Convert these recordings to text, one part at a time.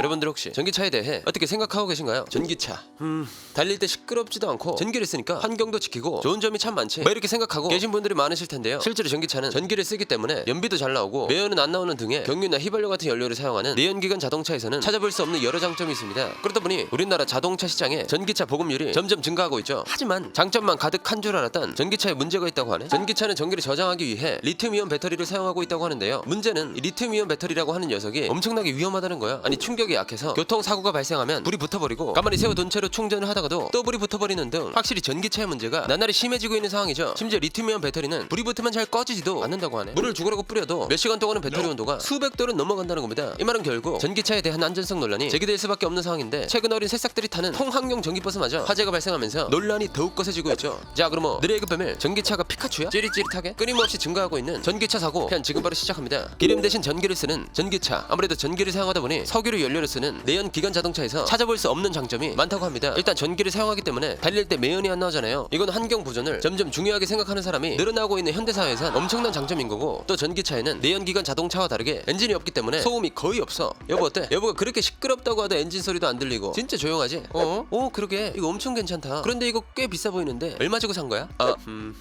여러분들 혹시 전기차에 대해 어떻게 생각하고 계신가요? 전기차 달릴 때 시끄럽지도 않고 전기를 쓰니까 환경도 지키고 좋은 점이 참 많지 뭐 이렇게 생각하고 계신 분들이 많으실 텐데요. 실제로 전기차는 전기를 쓰기 때문에 연비도 잘 나오고 매연은 안 나오는 등의 경유나 휘발유 같은 연료를 사용하는 내연기관 자동차에서는 찾아볼 수 없는 여러 장점이 있습니다. 그러다 보니 우리나라 자동차 시장에 전기차 보급률이 점점 증가하고 있죠. 하지만 장점만 가득한 줄 알았던 전기차에 문제가 있다고 하네. 전기차는 전기를 저장하기 위해 리튬이온 배터리를 사용하고 있다고 하는데요. 문제는 이 리튬이온 배터리라고 하는 녀석이 엄청나게 위험하다는 거야. 아니 충격이 약해서 교통사고가 발생하면 불이 붙어버리고 가만히 세워둔 채로 충전을 하다가도 또 불이 붙어버리는 등 확실히 전기차의 문제가 나날이 심해지고 있는 상황이죠. 심지어 리튬이온 배터리는 불이 붙으면 잘 꺼지지도 않는다고 하네. 물을 죽으라고 뿌려도 몇 시간 동안은 배터리 온도가 수백 도는 넘어간다는 겁니다. 이 말은 결국 전기차에 대한 안전성 논란이 제기될 수밖에 없는 상황인데 최근 어린 새싹들이 타는 통학용 전기버스마저 화재가 발생하면서 논란이 더욱 거세지고 있죠. 자 그럼 느레이그 뱀을 전기차가 피카츄야? 찌릿찌릿하게 끊임없이 증가하고 있는 전기차 사고 편 지금 바로 시작합니다. 기름 대신 전기를 쓰는 전기차. 아무래도 전기를 사용하다 보니 석유를 연료로 쓰는 내연 기관 자동차에서 찾아볼 수 없는 장점이 많다고 합니다. 일단 전기를 사용하기 때문에 달릴 때 매연이 안 나오잖아요. 이건 환경 보존을 점점 중요하게 생각하는 사람이 늘어나고 있는 현대사회에선 엄청난 장점인 거고, 또 전기차에는 내연 기관 자동차와 다르게 엔진이 없기 때문에 소음이 거의 없어. 여보 어때? 여보가 그렇게 시끄럽다고 하다 엔진 소리도 안 들리고 진짜 조용하지? 그러게 이거 엄청 괜찮다. 그런데 이거 꽤 비싸 보이는데 얼마 주고 산 거야?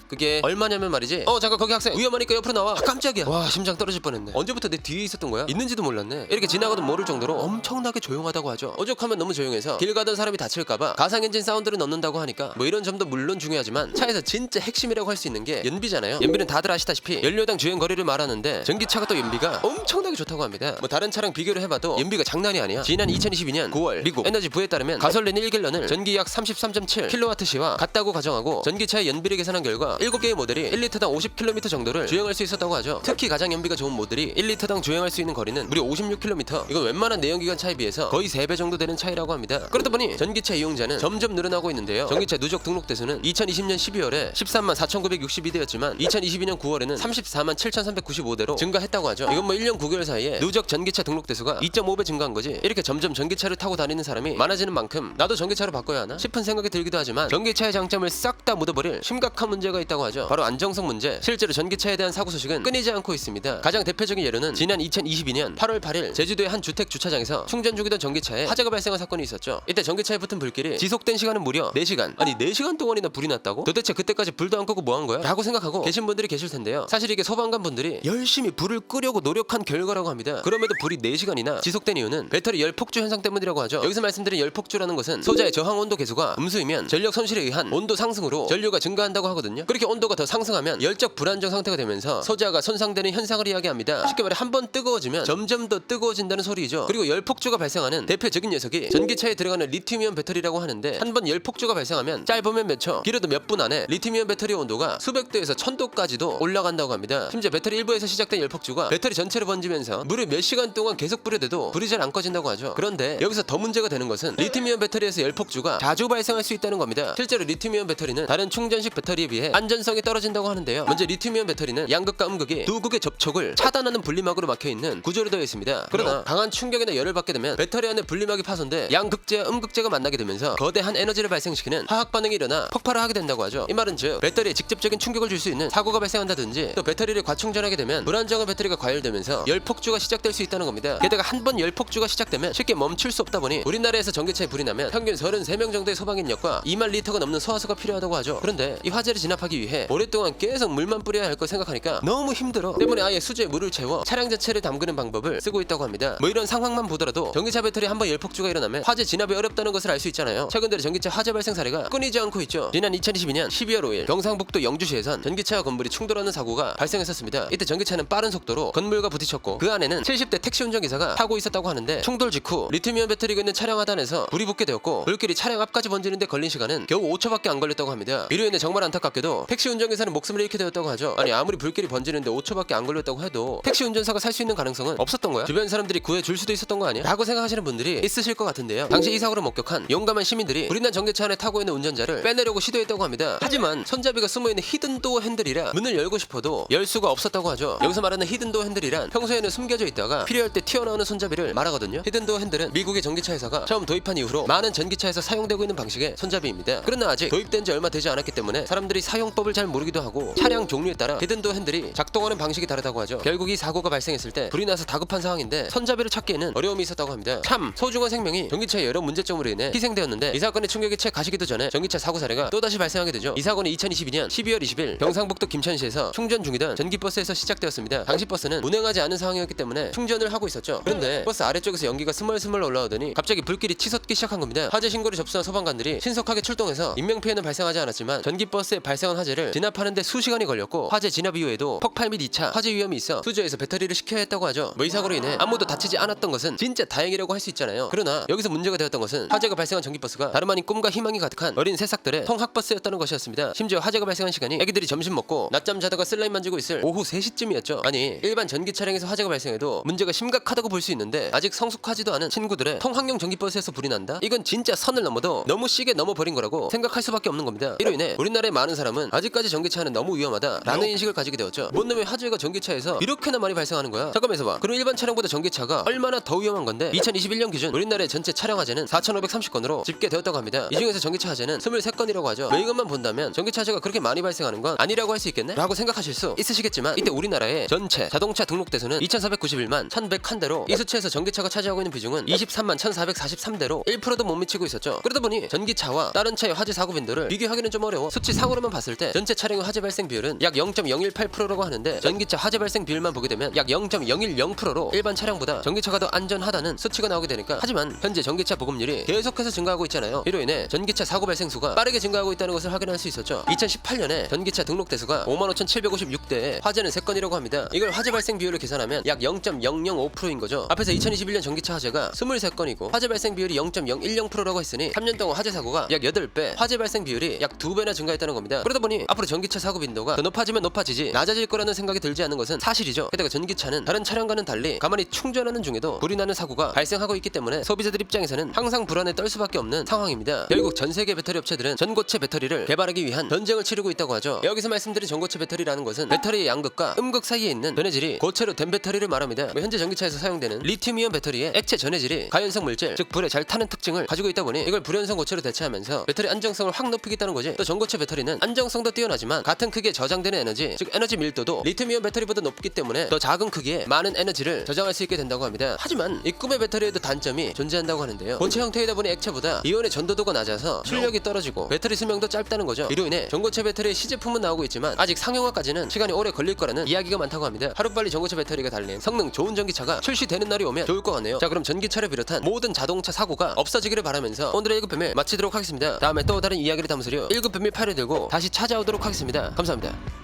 그게 얼마냐면 말이지. 잠깐 거기 학생 위험하니까 옆으로 나와. 깜짝이야. 와 심장 떨어질 뻔했네. 언제부터 내 뒤에 있었던 거야? 있는지도 몰랐네. 이렇게 지나가도 모를 정도로 엄청나게 조용하다고 하죠. 오죽하면 너무 조용해서 길 가던 사람이 다칠까봐 가상 엔진 사운드를 넣는다고 하니까 뭐 이런 점도 물론 중요하지만 차에서 진짜 핵심이라고 할 수 있는 게 연비잖아요. 연비는 다들 아시다시피 연료당 주행 거리를 말하는데 전기차가 또 연비가 엄청나게 좋다고 합니다. 뭐 다른 차랑 비교를 해봐도 연비가 장난이 아니야. 지난 2022년 9월 미국 에너지 부에 따르면 가솔린 1갤런을 전기 약 33.7kWh와 같다고 가정하고 전기차의 연비를 계산한 결과 7개의 모델이 1리터당 50km 정도를 주행할 수 있었다고 하죠. 특히 가장 연비가 좋은 모델이 1리터당 주행할 수 있는 거리는 무려 56km. 이건 웬만한 내연기관 차에 비해서 거의 3배 정도 되는 차이라고 합니다. 그러다 보니 전기차 이용자는 점점 늘어나고 있는데요. 전기차 누적 등록 대수는 2020년 12월에 13만 4,962대였지만 2022년 9월에는 34만 7,395대로 증가했다고 하죠. 이건 뭐 1년 9개월 사이에 누적 전기차 등록 대수가 2.5배 증가한 거지. 이렇게 점점 전기차를 타고 다니는 사람이 많아지는 만큼 나도 전기차로 바꿔야 하나 싶은 생각이 들기도 하지만 전기차의 장점을 싹 다 묻어버릴 심각한 문제가 있다고 하죠. 바로 안정성 문제. 실제로 전기차에 대한 사고 소식은 끊이지 않고 있습니다. 가장 대표적인 예로는 지난 2022년 8월 8일 제주도의 한 주택 주차장에서 충전 중이던 전기차에 화재가 발생한 사건이 있었죠. 이때 전기차에 붙은 불길이 지속된 시간은 무려 4시간. 아니 4시간 동안이나 불이 났다고? 도대체 그때까지 불도 안 끄고 뭐 한 거야? 라고 생각하고 계신 분들이 계실 텐데요. 사실 이게 소방관 분들이 열심히 불을 끄려고 노력한 결과라고 합니다. 그럼에도 불이 4시간이나 지속된 이유는 배터리 열폭주 현상 때문이라고 하죠. 여기서 말씀드린 열폭주라는 것은 소자의 저항 온도 계수가 음수이면 전력 손실에 의한 온도 상승으로 전류가 증가한다고 하거든요. 그렇게 온도가 더 상승하면 열적 불안정 상태가 되면서 소자가 손상되는 현상을 이야기합니다. 쉽게 말해 한번 뜨거워지면 점점 더 뜨거워진다는 소리죠. 그리고 열폭주가 발생하는 대표적인 녀석이 전기차에 들어가는 리튬이온 배터리라고 하는데, 한번 열폭주가 발생하면 짧으면 몇 초, 길어도 몇 분 안에 리튬이온 배터리 온도가 수백 도에서 1000도까지도 올라간다고 합니다. 심지어 배터리 일부에서 시작된 열폭주가 배터리 전체로 번지면서 무려 몇 시간 동안 계속 뿌려대도 불이 잘 안 꺼진다고 하죠. 그런데 여기서 더 문제가 되는 것은 리튬이온 배터리에서 열폭주가 자주 발생할 수 있다는 겁니다. 실제로 리튬이온 배터리는 다른 충전식 배터리에 비해 안전성이 떨어진다고 하는데요. 먼저 리튬이온 배터리는 양극과 음극이 두 극의 접촉을 차단하는 분리막으로 막혀있는 구조로 되어 있습니다. 그러나 강한 충격이나 열을 받게 되면 배터리 안에 분리막이 파손돼 양극재와 음극재가 만나게 되면서 거대한 에너지를 발생시키는 화학 반응이 일어나 폭발을 하게 된다고 하죠. 이 말은 즉 배터리에 직접적인 충격을 줄 수 있는 사고가 발생한다든지, 또 배터리를 과충전하게 되면 불안정한 배터리가 과열되면서 열폭주가 시작될 수 있다는 겁니다. 게다가 한 번 열폭주가 시작되면 쉽게 멈출 수 없다 보니 우리나라에서 전기차에 불이 나면 평균 33명 정도의 소방인력과 2만 리터가 넘는 소화수가 필요하다고 하죠. 그런데 이 화재를 진압하기 위해 오랫동안 계속 물만 뿌려야 할 걸 생각하니까 너무 힘들어. 때문에 아예 수조에 물을 채워 차량 자체를 담그는 방법을 쓰고 있다고 합니다. 뭐 이런 상황만 보더라도 전기차 배터리 한 번 열폭주가 일어나면 화재 진압이 어렵다는 것을 알 수 있잖아요. 최근 들어 전기차 화재 발생 사례가 끊이지 않고 있죠. 지난 2022년 12월 5일 경상북도 영주시에선 전기차와 건물이 충돌하는 사고가 발생했었습니다. 이때 전기차는 빠른 속도로 건물과 부딪혔고 그 안에는 70대 택시 운전기사가 타고 있었다고 하는데, 충돌 직후 리튬이온 배터리가 있는 차량 하단에서 불이 붙게 되었고 불길이 차량 앞까지 번지는데 걸린 시간은 겨우 5초밖에 안 걸렸다고 합니다. 이로 인해 정말 안타깝게도 택시 운전기사는 목숨을 잃게 되었다고 하죠. 아니 아무리 불길이 번지는데 5초밖에 안 걸렸다고 해도 택시 운전사가 살 수 있는 가능성은 없었던 거야. 주변 사람들이 구해줄 수도 있었던 거 아니야? 라고 생각하시는 분들이 있으실 것 같은데요. 당시 이 사고를 목격한 용감한 시민들이 불이 난 전기차 안에 타고 있는 운전자를 빼내려고 시도했다고 합니다. 하지만 손잡이가 숨어있는 히든도어 핸들이라 문을 열고 싶어도 열 수가 없었다고 하죠. 여기서 말하는 히든도어 핸들이란 평소에는 숨겨져 있다가 필요할 때 튀어나오는 손잡이를 말하거든요. 히든도어 핸들은 미국의 전기차 회사가 처음 도입한 이후로 많은 전기차에서 사용되고 있는 방식의 손잡이입니다. 그러나 아직 도입된 지 얼마 되지 않았기 때문에 사람들이 사용법을 잘 모르기도 하고 차량 종류에 따라 히든도어 핸들이 작동하는 방식이 다르다고 하죠. 결국 이 사고가 발생했을 때 불이 나서 다급한 상황인데 손잡이를 찾기에는 어려움이 있었다고 있었다고 합니다. 참 소중한 생명이 전기차의 여러 문제점으로 인해 희생되었는데 이 사건의 충격이 채 가시기도 전에 전기차 사고 사례가 또다시 발생하게 되죠. 이 사고는 2022년 12월 20일 경상북도 김천시에서 충전 중이던 전기버스에서 시작되었습니다. 당시 버스는 운행하지 않은 상황이었기 때문에 충전을 하고 있었죠. 그런데 버스 아래쪽에서 연기가 스멀스멀 올라오더니 갑자기 불길이 치솟기 시작한 겁니다. 화재 신고를 접수한 소방관들이 신속하게 출동해서 인명피해는 발생하지 않았지만 전기버스에 발생한 화재를 진압하는 데 수시간이 걸렸고 화재 진압 이후에도 폭발 및 2차 화재 위험이 있어 수조에서 배터리를 식혀야 했다고 하죠. 이 사고로 인해 아무도 다치지 않았던 것은 진짜 다행이라고 할 수 있잖아요. 그러나 여기서 문제가 되었던 것은 화재가 발생한 전기버스가 다름 아닌 꿈과 희망이 가득한 어린 새싹들의 통학버스였다는 것이었습니다. 심지어 화재가 발생한 시간이 애기들이 점심 먹고 낮잠 자다가 슬라임 만지고 있을 오후 3시쯤이었죠. 아니 일반 전기 차량에서 화재가 발생해도 문제가 심각하다고 볼 수 있는데 아직 성숙하지도 않은 친구들의 통학용 전기버스에서 불이 난다? 이건 진짜 선을 넘어도 너무 시게 넘어버린 거라고 생각할 수밖에 없는 겁니다. 이로 인해 우리나라의 많은 사람은 아직까지 전기차는 너무 위험하다라는 인식을 가지게 되었죠. 뭔 놈의 화재가 전기차에서 이렇게나 많이 발생하는 거야? 잠깐만 있어봐. 그럼 일반 차량보다 전기차가 얼마나 더 위험한 건데 2021년 기준 우리나라의 전체 차량 화재는 4,530건으로 집계되었다고 합니다. 이 중에서 전기차 화재는 23건이라고 하죠. 이것만 본다면 전기차 화재가 그렇게 많이 발생하는 건 아니라고 할 수 있겠네? 라고 생각하실 수 있으시겠지만 이때 우리나라의 전체 자동차 등록 대수는 2,491만 1,101대로 이 수치에서 전기차가 차지하고 있는 비중은 23만 1,443대로 1%도 못 미치고 있었죠. 그러다 보니 전기차와 다른 차의 화재 사고 빈도를 비교하기는 좀 어려워. 수치 상으로만 봤을 때 전체 차량의 화재 발생 비율은 약 0.018%라고 하는데 전기차 화재 발생 비율만 보게 되면 약 0.010%로 일반 차량보다 전기차가 더 안전하다는 수치가 나오게 되니까 하지만 현재 전기차 보급률이 계속해서 증가하고 있잖아요. 이로 인해 전기차 사고 발생 수가 빠르게 증가하고 있다는 것을 확인할 수 있었죠. 2018년에 전기차 등록 대수가 55,756대에 화재는 3건이라고 합니다. 이걸 화재 발생 비율을 계산하면 약 0.005%인 거죠. 앞에서 2021년 전기차 화재가 23건이고 화재 발생 비율이 0.010%라고 했으니 3년 동안 화재 사고가 약 8배, 화재 발생 비율이 약 2배나 증가했다는 겁니다. 그러다 보니 앞으로 전기차 사고 빈도가 더 높아지면 높아지지 낮아질 거라는 생각이 들지 않는 것은 사실이죠. 게다가 전기차는 다른 차량과는 달리 가만히 충전하는 중에도 불이 나는 사고가 발생하고 있기 때문에 소비자들 입장에서는 항상 불안에 떨 수밖에 없는 상황입니다. 결국 전 세계 배터리 업체들은 전고체 배터리를 개발하기 위한 전쟁을 치르고 있다고 하죠. 여기서 말씀드린 전고체 배터리라는 것은 배터리의 양극과 음극 사이에 있는 전해질이 고체로 된 배터리를 말합니다. 현재 전기차에서 사용되는 리튬이온 배터리의 액체 전해질이 가연성 물질, 즉 불에 잘 타는 특징을 가지고 있다 보니 이걸 불연성 고체로 대체하면서 배터리 안정성을 확 높이겠다는 거지. 또 전고체 배터리는 안정성도 뛰어나지만 같은 크기에 저장되는 에너지, 즉 에너지 밀도도 리튬이온 배터리보다 높기 때문에 더 작은 크기에 많은 에너지를 저장할 수 있게 된다고 합니다. 하지만 이 꿈의 배터리에도 단점이 존재한다고 하는데요. 본체 형태이다 보니 액체보다 이온의 전도도가 낮아서 출력이 떨어지고 배터리 수명도 짧다는 거죠. 이로 인해 전고체 배터리의 시제품은 나오고 있지만 아직 상용화까지는 시간이 오래 걸릴 거라는 이야기가 많다고 합니다. 하루빨리 전고체 배터리가 달린 성능 좋은 전기차가 출시되는 날이 오면 좋을 것 같네요. 자, 그럼 전기차를 비롯한 모든 자동차 사고가 없어지기를 바라면서 오늘의 1급 비밀 마치도록 하겠습니다. 다음에 또 다른 이야기를 담으시려 1급 비밀 파일을 들고 다시 찾아오도록 하겠습니다. 감사합니다.